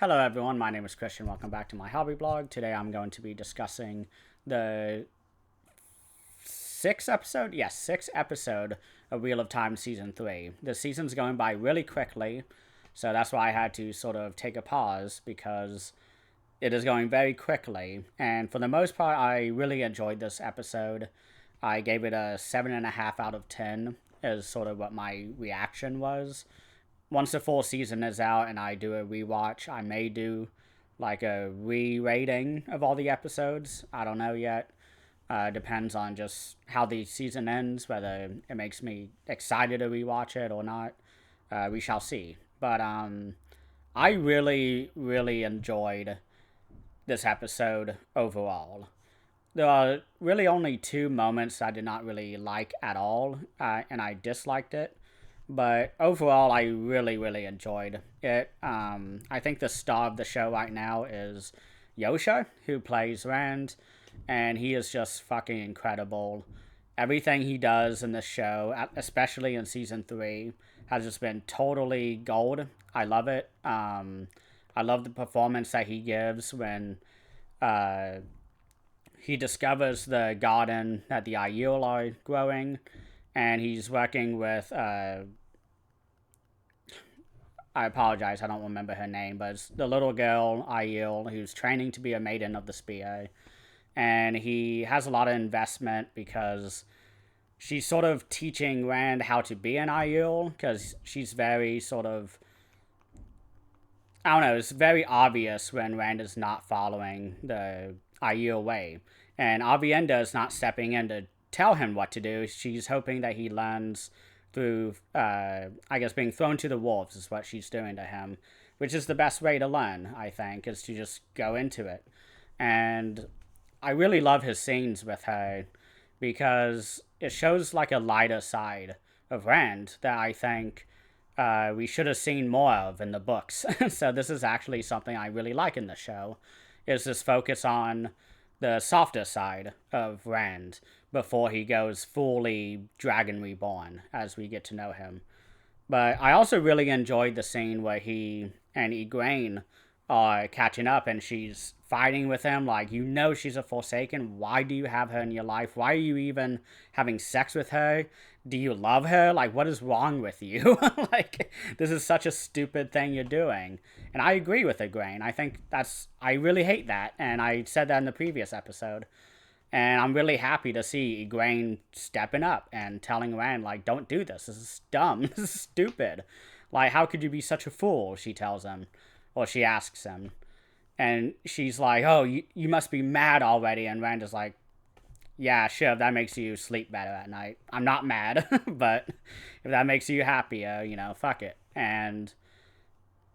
Hello everyone, my name is Christian. Welcome back to my hobby blog. Today I'm going to be discussing the sixth episode of Wheel of Time Season 3. The season's going by really quickly, so that's why I had to sort of take a pause because it is going very quickly. And for the most part, I really enjoyed this episode. I gave it a 7.5 out of 10 is sort of what my reaction was. Once the full season is out and I do a rewatch, I may do like a re-rating of all the episodes. I don't know yet. Depends on just how the season ends, whether it makes me excited to rewatch it or not. We shall see. But I really enjoyed this episode overall. There are really only two moments I did not really like at all, and I disliked it. But overall, I really enjoyed it. I think the star of the show right now is Yosha, who plays Rand, and he is just fucking incredible. Everything he does in this show, especially in season 3, has just been totally gold. I love it. I love the performance that he gives when he discovers the garden that the Aiel are growing, and he's working with I apologize, I don't remember her name, but it's the little girl Aiel who's training to be a maiden of the spear, and he has a lot of investment because she's sort of teaching Rand how to be an Aiel, because she's very sort of, I don't know, it's very obvious when Rand is not following the Aiel way, and Avienda is not stepping in to tell him what to do. She's hoping that he learns through, I guess, being thrown to the wolves is what she's doing to him, which is the best way to learn, I think, is to just go into it. And I really love his scenes with her because it shows like a lighter side of Rand that I think we should have seen more of in the books. So this is actually something I really like in the show, is this focus on the softer side of Rand before he goes fully Dragon Reborn as we get to know him. But I also really enjoyed the scene where he and Egwene are catching up and she's fighting with him like, you know, she's a Forsaken. Why do you have her in your life? Why are you even having sex with her? Do you love her? Like, what is wrong with you? Like, this is such a stupid thing you're doing. And I agree with Egwene. I really hate that. And I said that in the previous episode. And I'm really happy to see Egwene stepping up and telling Rand, like, don't do this. This is dumb. This is stupid. Like, how could you be such a fool? She tells him. Or she asks him. And she's like, oh, you must be mad already. And Rand is like, yeah, sure, if that makes you sleep better at night. I'm not mad, but if that makes you happier, fuck it. And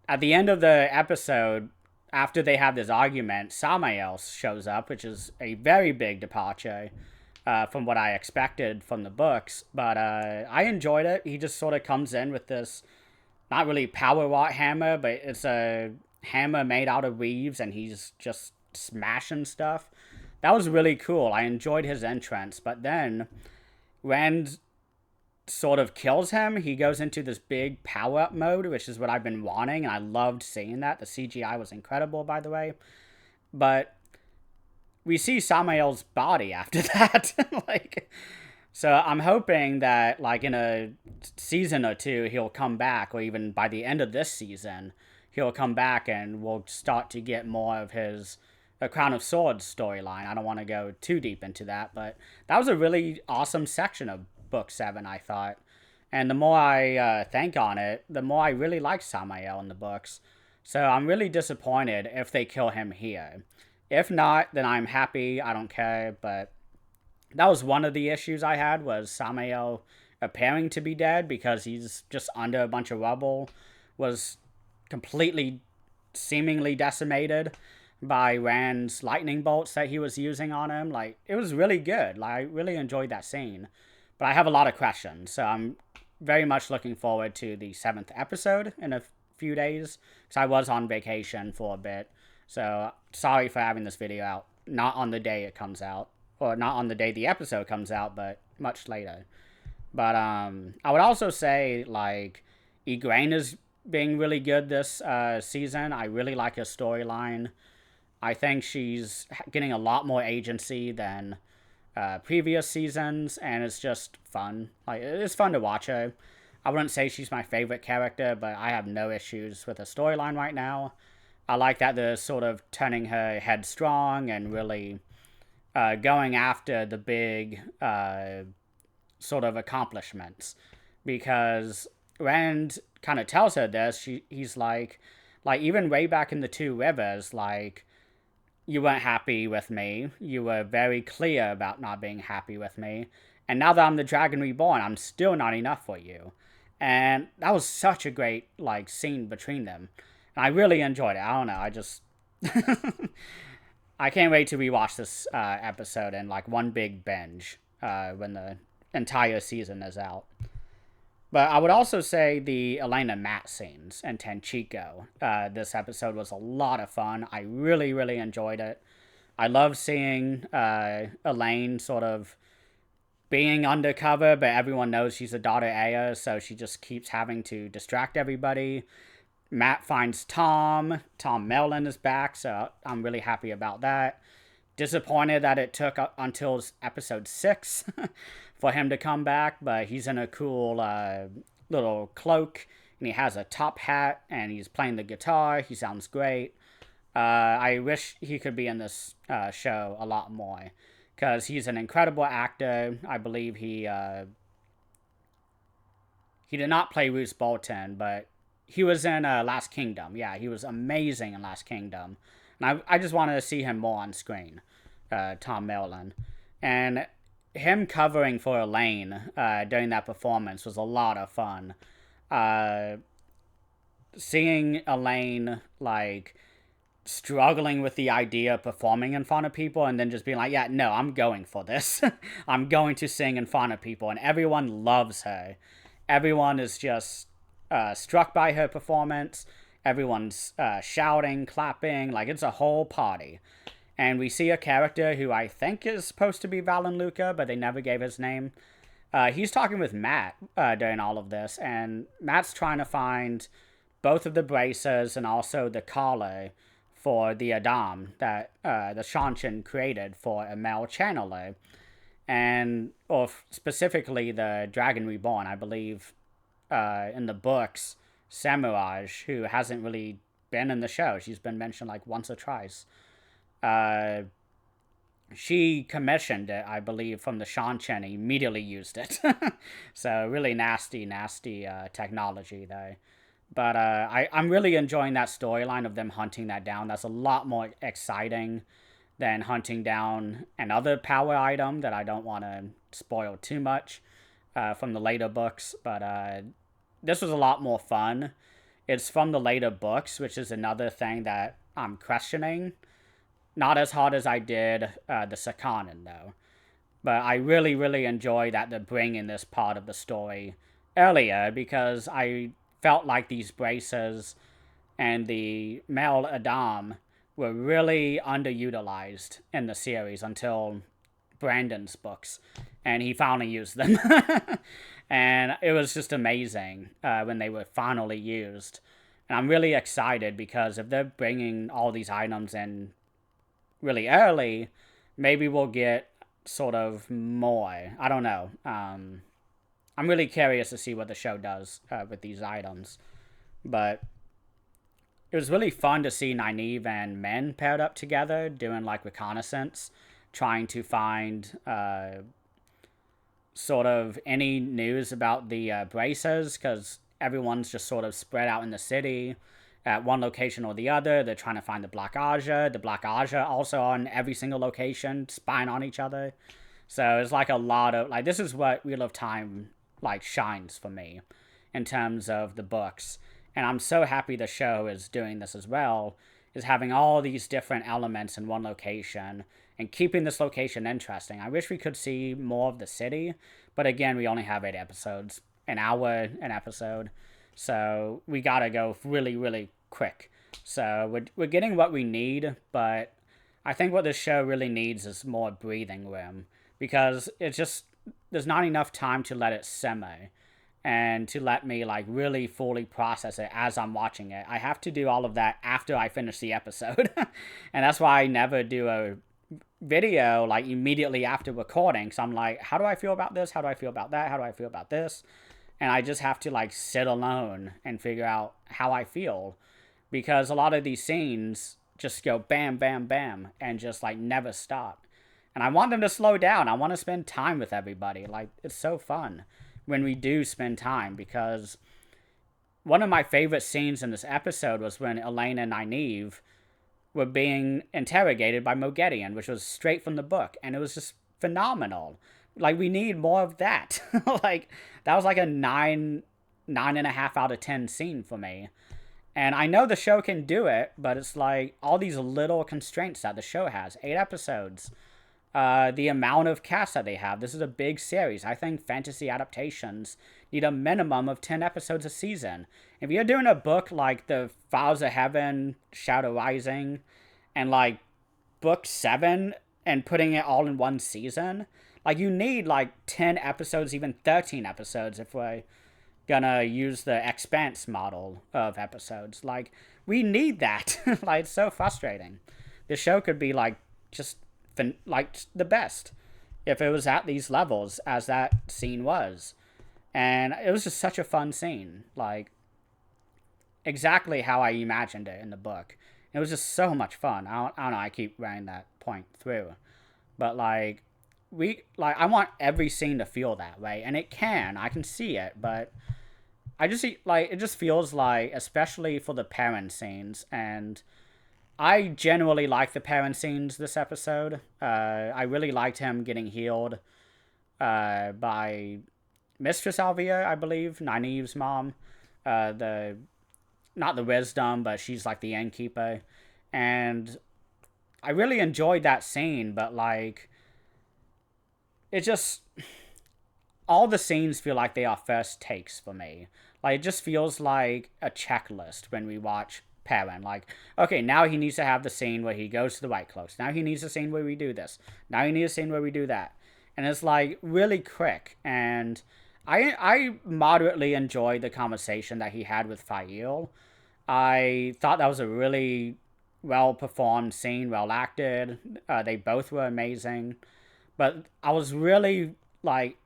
at the end of the episode, after they have this argument, Samael shows up, which is a very big departure from what I expected from the books. But I enjoyed it. He just sort of comes in with this, not really power wrought hammer, but it's a hammer made out of weaves, and he's just smashing stuff. That was really cool. I enjoyed his entrance. But then Rand sort of kills him. He goes into this big power-up mode, which is what I've been wanting, and I loved seeing that. The CGI was incredible, by the way. But we see Samael's body after that. So I'm hoping that, like, in a season or two, he'll come back, or even by the end of this season, he'll come back and we'll start to get more of his A Crown of Swords storyline. I don't want to go too deep into that, but that was a really awesome section of Book 7, I thought. And the more I think on it, the more I really like Samael in the books. So I'm really disappointed if they kill him here. If not, then I'm happy. I don't care. But that was one of the issues I had, was Samael appearing to be dead because he's just under a bunch of rubble, was completely seemingly decimated by Rand's lightning bolts that he was using on him. Like, it was really good. Like, I really enjoyed that scene. But I have a lot of questions, so I'm very much looking forward to the 7th episode in a few days, because I was on vacation for a bit. So, sorry for having this video out. Not on the day it comes out. Or not on the day the episode comes out, but much later. But, I would also say, like, Egwene is being really good this season. I really like her storyline. I think she's getting a lot more agency than previous seasons, and it's just fun. Like, it's fun to watch her. I wouldn't say she's my favorite character, but I have no issues with the storyline right now. I like that they're sort of turning her headstrong and really going after the big sort of accomplishments, because Rand kind of tells her this. He's like even way back in the Two Rivers, like, you weren't happy with me. You were very clear about not being happy with me. And now that I'm the Dragon Reborn, I'm still not enough for you. And that was such a great, like, scene between them. And I really enjoyed it. I don't know. I just. I can't wait to rewatch this episode in, like, one big binge when the entire season is out. But I would also say the Elena Matt scenes and Tanchico. This episode was a lot of fun. I really, really enjoyed it. I love seeing Elaine sort of being undercover, but everyone knows she's a daughter Aya, so she just keeps having to distract everybody. Matt finds Tom. Tom Mellon is back, so I'm really happy about that. Disappointed that it took until episode 6 for him to come back, but he's in a cool little cloak, and he has a top hat, and he's playing the guitar. He sounds great. I wish he could be in this show a lot more, because he's an incredible actor. I believe he did not play Roose Bolton, but he was in Last Kingdom. Yeah, he was amazing in Last Kingdom. And I just wanted to see him more on screen, Tom Mellon. And him covering for Elaine during that performance was a lot of fun. Seeing Elaine, like, struggling with the idea of performing in front of people and then just being like, yeah, no, I'm going for this. I'm going to sing in front of people. And everyone loves her. Everyone is just struck by her performance. Everyone's shouting, clapping, like, it's a whole party. And we see a character who I think is supposed to be Valen Luca, but they never gave his name. He's talking with Matt during all of this, and Matt's trying to find both of the braces and also the collar for the Adam that the Shanshan created for a male channeler. And, or specifically the Dragon Reborn, I believe, in the books, Samiraj, who hasn't really been in the show. She's been mentioned like once or twice. She commissioned it, I believe, from the Shanshan and immediately used it. So really nasty technology there. But I'm really enjoying that storyline of them hunting that down. That's a lot more exciting than hunting down another power item that I don't want to spoil too much from the later books. But this was a lot more fun. It's from the later books, which is another thing that I'm questioning. Not as hard as I did the Sakanin, though. But I really, really enjoy that they're bringing this part of the story earlier, because I felt like these braces and the male Adam were really underutilized in the series until Brandon's books, and he finally used them. And it was just amazing when they were finally used. And I'm really excited, because if they're bringing all these items in really early, maybe we'll get sort of more. I don't know. I'm really curious to see what the show does with these items. But it was really fun to see Nynaeve and Men paired up together, doing like reconnaissance, trying to find sort of any news about the braces, because everyone's just sort of spread out in the city at one location or the other. They're trying to find the Black Aja. The Black Aja also on every single location, spying on each other. So it's like a lot of, like, this is what Wheel of Time, like, shines for me in terms of the books. And I'm so happy the show is doing this as well, is having all these different elements in one location and keeping this location interesting. I wish we could see more of the city, but again, we only have 8 episodes, an hour an episode. So we gotta go really, really quick. So we're getting what we need, but I think what this show really needs is more breathing room, because it's just, there's not enough time to let it simmer. and to let me like really fully process it as I'm watching it. I have to do all of that after I finish the episode. And that's why I never do a video like immediately after recording. So I'm like, how do I feel about this? How do I feel about that? How do I feel about this? And I just have to like sit alone and figure out how I feel, because a lot of these scenes just go bam, bam, bam, and just like never stop. And I want them to slow down. I want to spend time with everybody. Like, it's so fun when we do spend time, because one of my favorite scenes in this episode was when Elena and Nynaeve were being interrogated by Moghedien, which was straight from the book, and it was just phenomenal. Like, we need more of that. Like, that was like a 9.5 out of 10 scene for me. And I know the show can do it, but it's like all these little constraints that the show has. 8 episodes. The amount of cast that they have. This is a big series. I think fantasy adaptations need a minimum of 10 episodes a season. If you're doing a book like The Files of Heaven, Shadow Rising, and like book 7 and putting it all in one season, like you need like 10 episodes, even 13 episodes if we're gonna use the expanse model of episodes. Like, we need that. Like, it's so frustrating. The show could be like just like the best if it was at these levels as that scene was. And it was just such a fun scene, like exactly how I imagined it in the book. It was just so much fun. I don't know, I keep running that point through, but like I want every scene to feel that way, and it can. I can see it, but I just like, it just feels like, especially for the parent scenes, and I generally like the parent scenes this episode. I really liked him getting healed by Mistress Alvia, I believe, Nynaeve's mom. The Not the wisdom, but she's like the innkeeper. And I really enjoyed that scene, but like, it just, all the scenes feel like they are first takes for me. Like, it just feels like a checklist when we watch Perrin. Like, okay, now he needs to have the scene where he goes to the White Cloaks. Now he needs a scene where we do this. Now he needs a scene where we do that. And it's like really quick. And I moderately enjoyed the conversation that he had with Fael. I thought that was a really well performed scene, well acted. They both were amazing. But I was really like,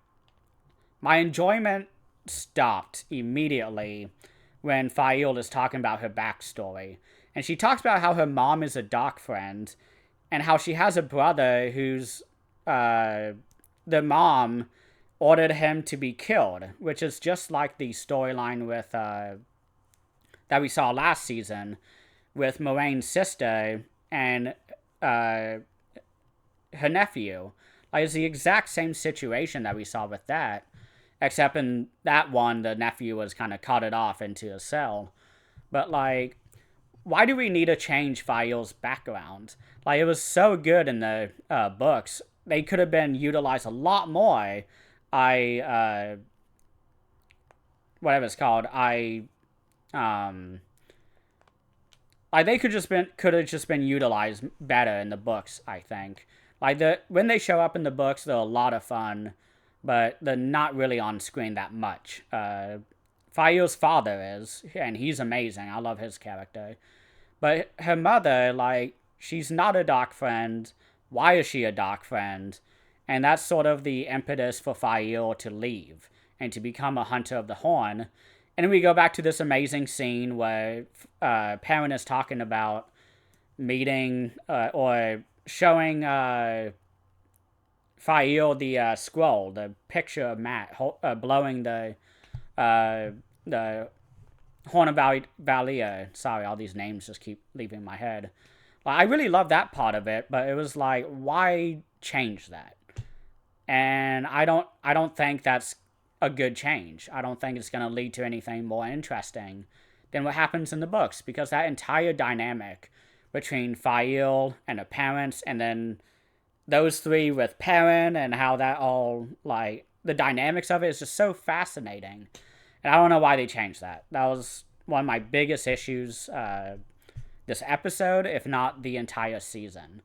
my enjoyment stopped immediately when Fael is talking about her backstory. And she talks about how her mom is a dark friend, and how she has a brother who's, the mom ordered him to be killed, which is just like the storyline with, that we saw last season with Moiraine's sister and, her nephew. Like, it's the exact same situation that we saw with that. Except in that one, the nephew was kind of carted off into a cell. But, like, why do we need to change Fael's background? Like, it was so good in the books. They could have been utilized a lot more. Whatever it's called. Like, they could have just been utilized better in the books, I think. Like, when they show up in the books, they're a lot of fun, but they're not really on screen that much. Fael's father is, and he's amazing. I love his character. But her mother, like, she's not a dark friend. Why is she a dark friend? And that's sort of the impetus for Fael to leave and to become a hunter of the Horn. And then we go back to this amazing scene where Perrin is talking about meeting or showing Fael the scroll, the picture of Matt blowing the Horn of Valia. Sorry, all these names just keep leaving my head. I really love that part of it, but it was like, why change that? And I don't think that's a good change. I don't think it's going to lead to anything more interesting than what happens in the books, because that entire dynamic between Fael and her parents, and then those three with Perrin, and how that all, like, the dynamics of it is just so fascinating. And I don't know why they changed that. That was one of my biggest issues this episode, if not the entire season.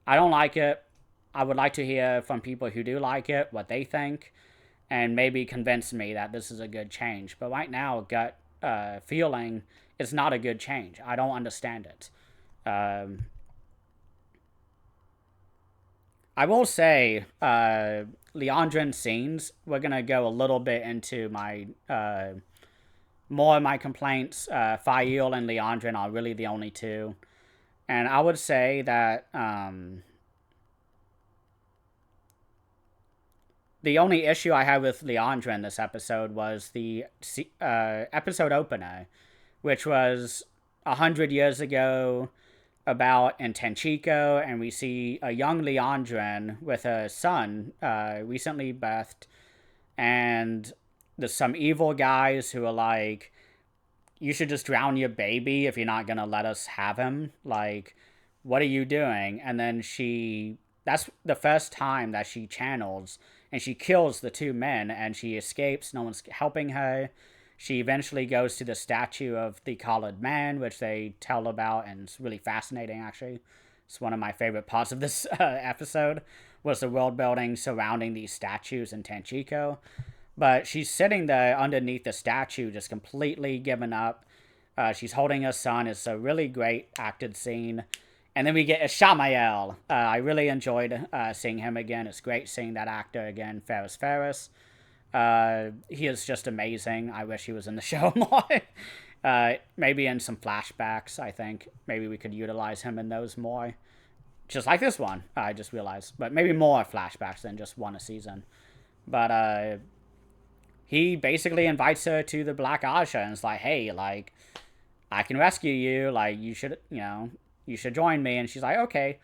I don't like it. I would like to hear from people who do like it, what they think. and maybe convince me that this is a good change. But right now, gut feeling is not a good change. I don't understand it. Um, I will say, Leandrin scenes, we're going to go a little bit into my more of my complaints. Fael and Leandrin are really the only two. And I would say that the only issue I had with Leandra in this episode was the episode opener, which was 100 years ago about in Tanchico, and we see a young Leandrin with a son recently birthed, and there's some evil guys who are like, you should just drown your baby if you're not gonna let us have him. Like, what are you doing? And then that's the first time that she channels and she kills the two men and she escapes. No one's helping her. She eventually goes to the statue of the collared man, which they tell about, and it's really fascinating, actually. It's one of my favorite parts of this episode, was the world building surrounding these statues in Tanchico. But she's sitting there underneath the statue, just completely given up. She's holding her son. It's a really great acted scene. And then we get Ishamael. I really enjoyed seeing him again. It's great seeing that actor again, Ferris. He is just amazing. I wish he was in the show more. Maybe in some flashbacks, I think. Maybe we could utilize him in those more. Just like this one, I just realized. But maybe more flashbacks than just one a season. But he basically invites her to the Black Aja and is like, hey, like, I can rescue you. Like, you should join me. And she's like, okay.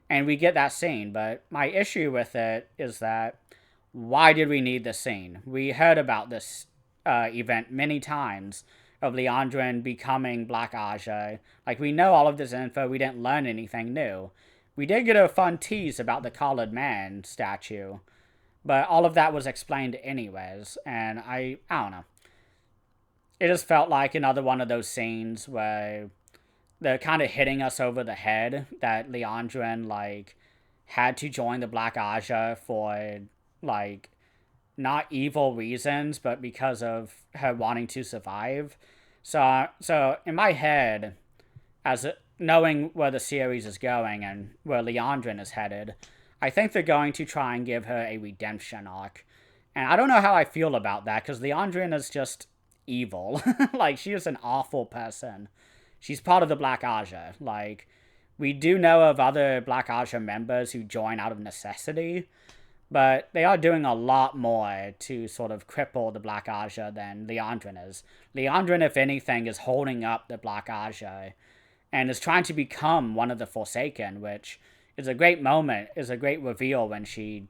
And we get that scene. But my issue with it is that, why did we need this scene? We heard about this event many times of Leandrin becoming Black Aja. Like, we know all of this info. We didn't learn anything new. We did get a fun tease about the collared man statue. But all of that was explained anyways. And I don't know. It just felt like another one of those scenes where they're kind of hitting us over the head that Leandrin, like, had to join the Black Aja for, like, not evil reasons, but because of her wanting to survive. So in my head, knowing where the series is going and where Leandrin is headed, I think they're going to try and give her a redemption arc. And I don't know how I feel about that, because Leandrin is just evil. Like, she is an awful person. She's part of the Black Aja. Like, we do know of other Black Aja members who join out of necessity, but they are doing a lot more to sort of cripple the Black Aja than Leandrin is. Leandrin, if anything, is holding up the Black Aja and is trying to become one of the Forsaken, which is a great moment, is a great reveal when she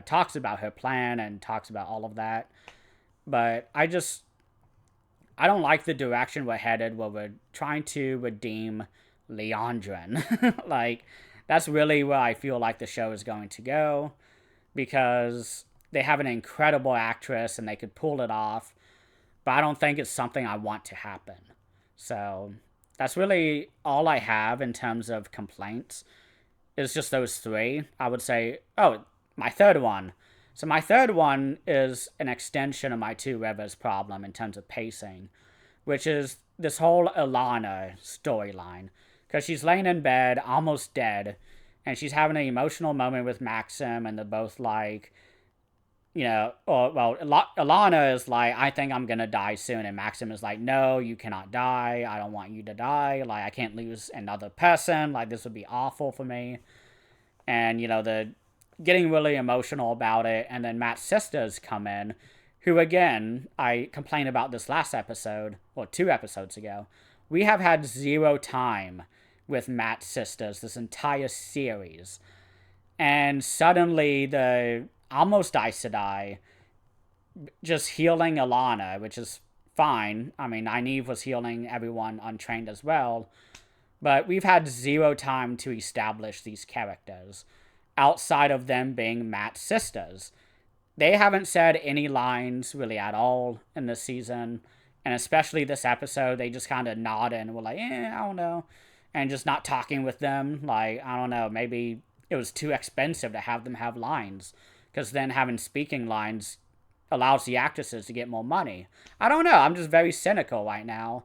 talks about her plan and talks about all of that. But I don't like the direction we're headed, where we're trying to redeem Leandrin. Like, that's really where I feel like the show is going to go, because they have an incredible actress and they could pull it off, but I don't think it's something I want to happen. So that's really all I have in terms of complaints. It's just those three. I would say, my third one. So my third one is an extension of my Two Rivers problem in terms of pacing, which is this whole Ilana storyline. Because she's laying in bed, almost dead, and she's having an emotional moment with Maxim, and they're both like, Ilana is like, I think I'm gonna die soon, and Maxim is like, no, you cannot die, I don't want you to die, like, I can't lose another person, like, this would be awful for me. And, they're getting really emotional about it, and then Matt's sisters come in, who, again, I complained about this last episode, or 2 episodes ago. We have had 0 time with Matt's sisters this entire series, and suddenly the almost Aes Sedai just healing Ilana, which is fine. I mean, Nynaeve was healing everyone untrained as well, but we've had 0 time to establish these characters outside of them being Matt's sisters. They haven't said any lines really at all in this season, and especially this episode, they just kind of nod and were like, I don't know, and just not talking with them. Like, I don't know, maybe it was too expensive to have them have lines, because then having speaking lines allows the actresses to get more money. I don't know. I'm just very cynical right now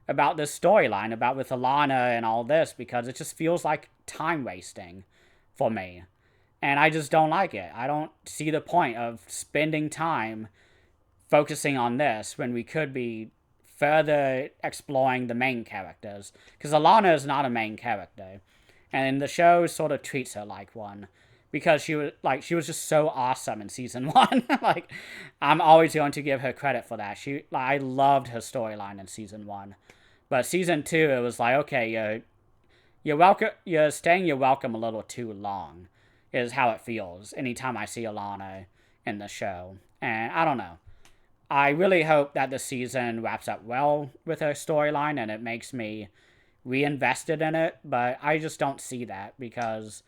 about this storyline, about with Alana and all this, because it just feels like time wasting for me. And I just don't like it. I don't see the point of spending time focusing on this when we could be further exploring the main characters. Because Alana is not a main character. And the show sort of treats her like one. Because she was just so awesome in season 1. Like, I'm always going to give her credit for that. I loved her storyline in season 1. But season 2, it was like, okay, you're staying your welcome a little too long, is how it feels anytime I see Alana in the show. And I don't know. I really hope that the season wraps up well with her storyline and it makes me reinvested in it, but I just don't see that because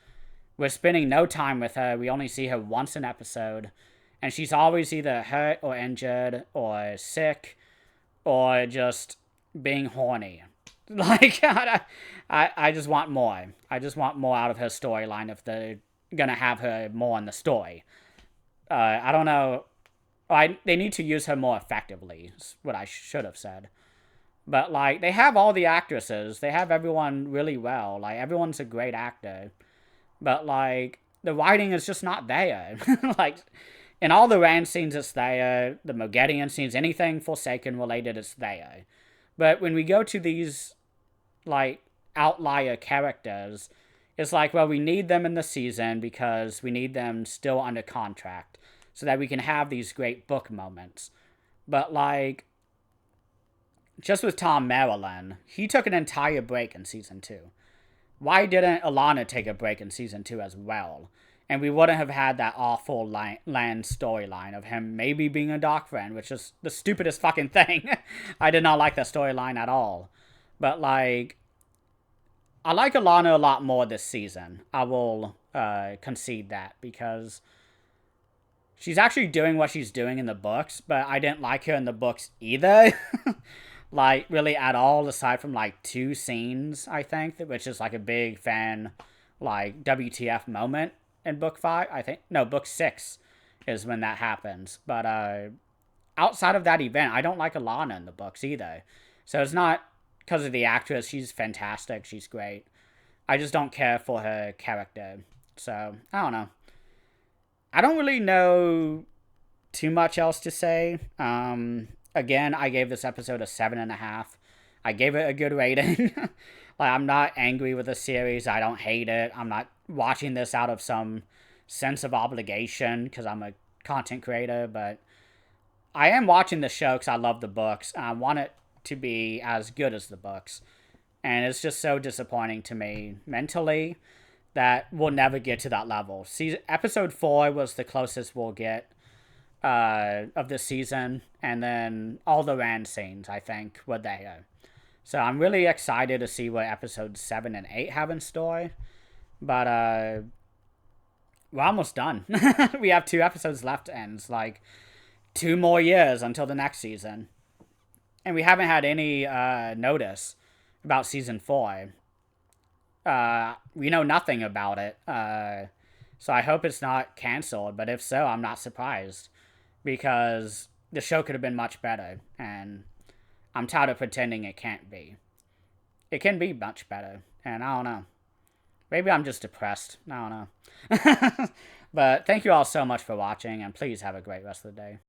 we're spending no time with her. We only see her once an episode, and she's always either hurt or injured or sick or just being horny. Like, I just want more. I just want more out of her storyline if they're going to have her more in the story. I don't know. They need to use her more effectively, is what I should have said. But, like, they have all the actresses. They have everyone really well. Like, everyone's a great actor. But, like, the writing is just not there. Like, in all the Rand scenes, it's there. The Mogedian scenes, anything Forsaken related, it's there. But when we go to these, like, outlier characters, it's like, well, we need them in the season because we need them still under contract so that we can have these great book moments. But, like, just with Tom Maryland, he took an entire break in season 2. Why didn't Alana take a break in season 2 as well? And we wouldn't have had that awful Land storyline of him maybe being a Dark Friend, which is the stupidest fucking thing. I did not like that storyline at all. But, like, I like Alana a lot more this season. I will concede that because she's actually doing what she's doing in the books, but I didn't like her in the books either. Like, really at all, aside from, like, 2 scenes, I think, which is, like, a big fan, like, WTF moment in book 5, I think. No, book 6 is when that happens. But, outside of that event, I don't like Alana in the books either. So it's not because of the actress. She's fantastic. She's great. I just don't care for her character. So, I don't know. I don't really know too much else to say. Again, I gave this episode a 7.5. I gave it a good rating. Like, I'm not angry with the series. I don't hate it. I'm not watching this out of some sense of obligation because I'm a content creator, but I am watching the show because I love the books. I want it to be as good as the books. And it's just so disappointing to me mentally that we'll never get to that level. Episode 4 was the closest we'll get of this season, and then all the Rand scenes, I think, were there. So I'm really excited to see what episodes 7 and 8 have in store. But we're almost done. We have 2 episodes left, and it's like 2 more years until the next season. And we haven't had any notice about season 4. We know nothing about it. So I hope it's not canceled, but if so, I'm not surprised. Because the show could have been much better, and I'm tired of pretending it can't be. It can be much better, and I don't know. Maybe I'm just depressed. I don't know. But thank you all so much for watching, and please have a great rest of the day.